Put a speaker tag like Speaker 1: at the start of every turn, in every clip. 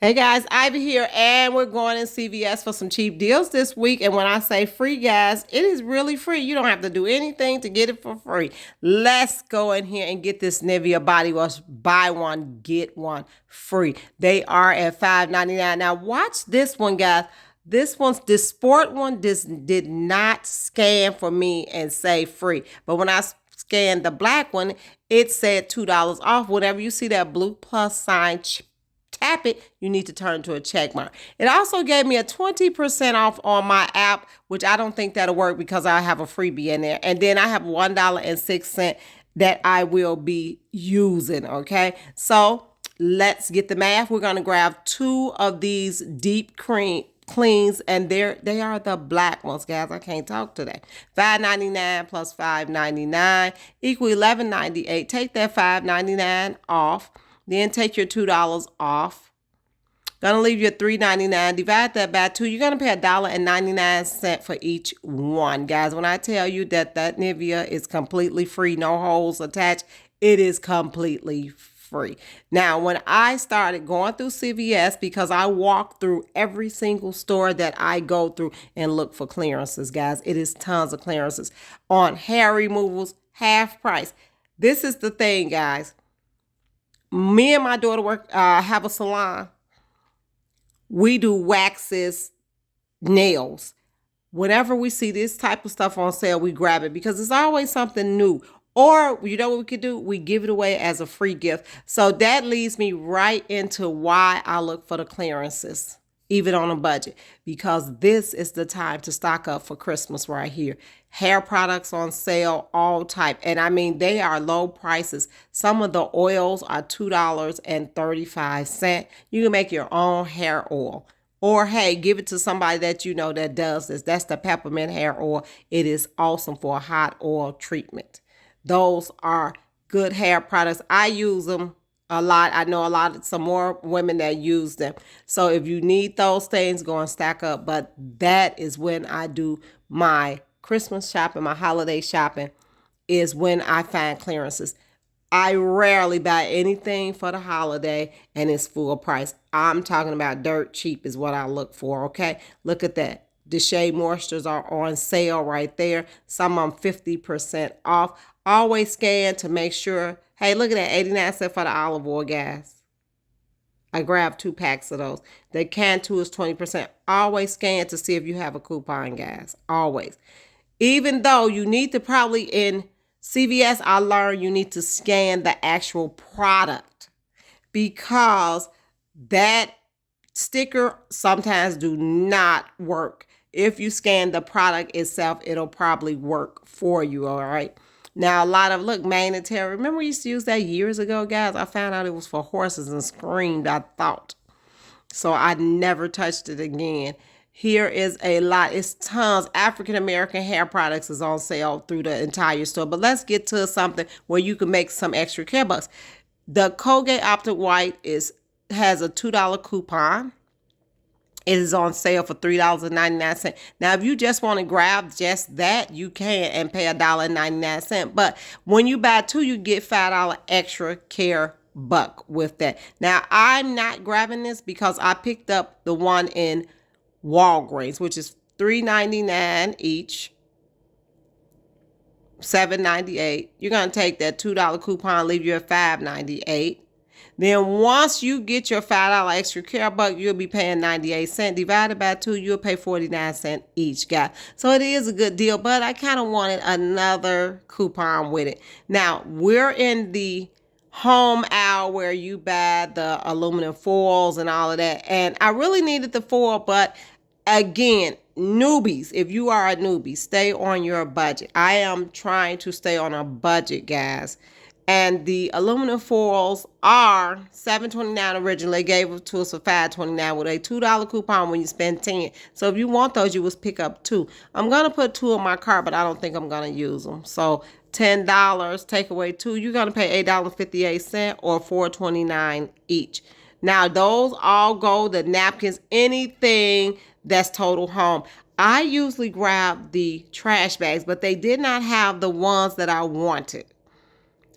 Speaker 1: Hey guys, Ivy here, and we're going in CVS for some cheap deals this week. And when I say free, guys, it is really free. You don't have to do anything to get it for free. Let's go in here and get this Nivea body wash. Buy one, get one free. They are at $5.99. Now watch this one, guys. This sport one did not scan for me and say free. But when I scanned the black one, it said $2 off. Whenever you see that blue plus sign, tap it, you need to turn to a check mark. It also gave me a 20% off on my app, which I don't think that'll work because I have a freebie in there. And then I have $1.06 that I will be using, okay? So let's get the math. We're going to grab 2 of these deep cleans, and they are the black ones, guys. I can't talk today. $5.99 plus $5.99 equal $11.98. Take that $5.99 off. Then take your $2 off. Gonna leave you $3.99. Divide that by 2. You're gonna pay $1.99 for each one, guys. When I tell you that Nivea is completely free, no holes attached, it is completely free. Now, when I started going through CVS, because I walk through every single store that I go through and look for clearances, guys. It is tons of clearances on hair removals, half price. This is the thing, guys. Me and my daughter have a salon. We do waxes, nails. Whenever we see this type of stuff on sale, we grab it because it's always something new. Or, you know what we could do? We give it away as a free gift. So that leads me right into why I look for the clearances, even on a budget, because this is the time to stock up for Christmas right here. Hair products on sale, all type. And I mean, they are low prices. Some of the oils are $2.35. You can make your own hair oil. Or, hey, give it to somebody that you know that does this. That's the peppermint hair oil. It is awesome for a hot oil treatment. Those are good hair products. I use them a lot. I know some more women that use them. So if you need those things, go and stack up. But that is when I do my Christmas shopping, my holiday shopping, is when I find clearances. I rarely buy anything for the holiday and it's full price. I'm talking about dirt cheap is what I look for, okay? Look at that. The Shea Moistures are on sale right there. Some of them 50% off. Always scan to make sure. Hey, look at that, 89 cents for the olive oil, guys. I grabbed 2 packs of those. The can 2 is 20%. Always scan to see if you have a coupon, guys. Always. Even though you need to probably, in CVS, I learned you need to scan the actual product because that sticker sometimes do not work. If you scan the product itself, it'll probably work for you, all right? Now, a lot of, look, mane and tail. Remember we used to use that years ago, guys? I found out it was for horses and screamed, I thought. So I never touched it again. Here is a lot. It's tons. African American hair products is on sale through the entire store. But let's get to something where you can make some extra care bucks. The Colgate Optic White has a $2 coupon. It is on sale for $3.99. Now, if you just want to grab just that, you can and pay $1.99. But when you buy 2, you get $5 extra care buck with that. Now, I'm not grabbing this because I picked up the one in Walgreens, which is $3.99 each, $7.98. You're going to take that $2 coupon, leave you at $5.98. Then once you get your $5 extra care buck, you'll be paying 98 cents. Divided by 2, you'll pay 49 cents each, guys. So it is a good deal, but I kind of wanted another coupon with it. Now, we're in the home aisle where you buy the aluminum foils and all of that. And I really needed the foil, but again, newbies, if you are a newbie, stay on your budget. I am trying to stay on a budget, guys. And the aluminum foils are $7.29 originally. They gave it to us for $5.29 with a $2 coupon when you spend 10. So if you want those, you would pick up 2. I'm going to put 2 in my cart, but I don't think I'm going to use them. So $10, take away 2, you're going to pay $8.58 or $4.29 each. Now, those all go, the napkins, anything that's total home. I usually grab the trash bags, but they did not have the ones that I wanted.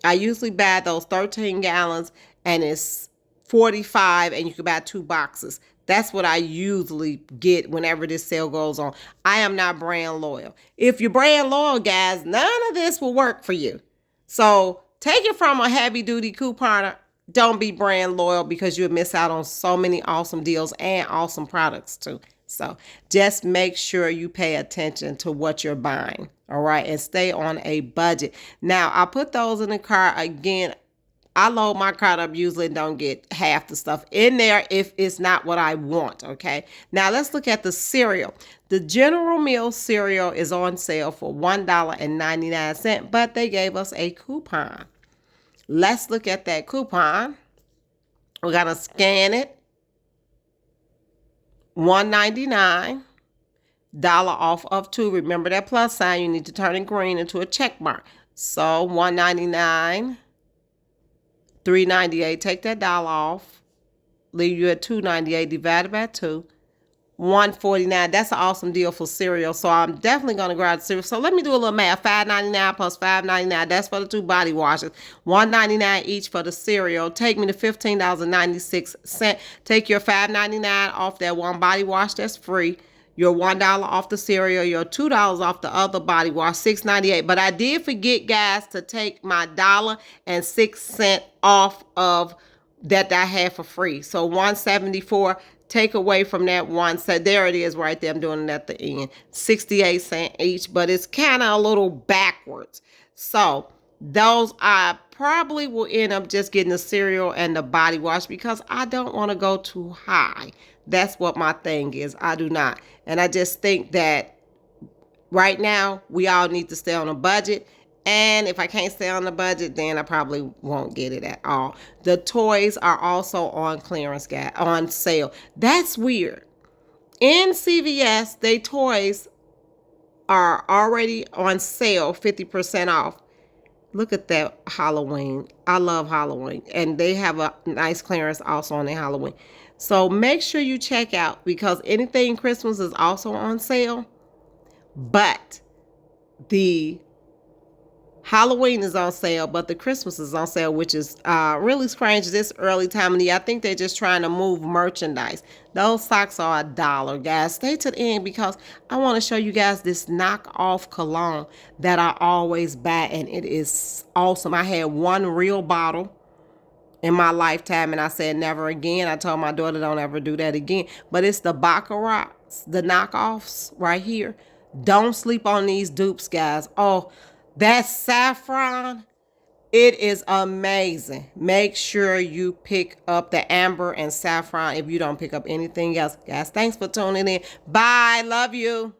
Speaker 1: I usually buy those 13 gallons, and it's $45 and you can buy 2 boxes. That's what I usually get whenever this sale goes on. I am not brand loyal. If you're brand loyal, guys, none of this will work for you. So take it from a heavy duty couponer. Don't be brand loyal because you'll miss out on so many awesome deals and awesome products too. So just make sure you pay attention to what you're buying. All right. And stay on a budget. Now, I'll put those in the cart again. I load my cart up usually and don't get half the stuff in there if it's not what I want, okay? Now, let's look at the cereal. The General Mills cereal is on sale for $1.99, but they gave us a coupon. Let's look at that coupon. We're going to scan it. $1.99. Off of 2. Remember that plus sign. You need to turn it green into a check mark. So $1.99. $3.98. Take that dollar off. Leave you at $2.98 divided by 2. $1.49. That's an awesome deal for cereal. So I'm definitely going to grab the cereal. So let me do a little math. $5.99 plus $5.99. That's for the 2 body washes. $1.99 each for the cereal. Take me to $15.96. Take your $5.99 off that 1 body wash. That's free. Your $1 off the cereal, your $2 off the other body wash, $6.98. But I did forget, guys, to take my $1.06 off of that I had for free. So $1.74. Take away from that one. So there it is right there. I'm doing it at the end. 68 cents each, but it's kind of a little backwards. So those I probably will end up just getting the cereal and the body wash because I don't want to go too high. That's what my thing is. I do not. And I just think that right now we all need to stay on a budget. And if I can't stay on the budget, then I probably won't get it at all. The toys are also on clearance, guys, on sale. That's weird. In CVS, they toys are already on sale, 50% off. Look at that Halloween. I love Halloween. And they have a nice clearance also on their Halloween. So make sure you check out because anything Christmas is also on sale. But the Halloween is on sale, but the Christmas is on sale, which is really strange this early time of the year. I think they're just trying to move merchandise. Those socks are $1, guys. Stay to the end because I want to show you guys this knockoff cologne that I always buy, and it is awesome. I had one real bottle in my lifetime, and I said never again. I told my daughter don't ever do that again. But it's the Baccarat's, the knockoffs right here. Don't sleep on these dupes, guys. Oh, that saffron, it is amazing. Make sure you pick up the amber and saffron if you don't pick up anything else. Guys, thanks for tuning in. Bye. Love you.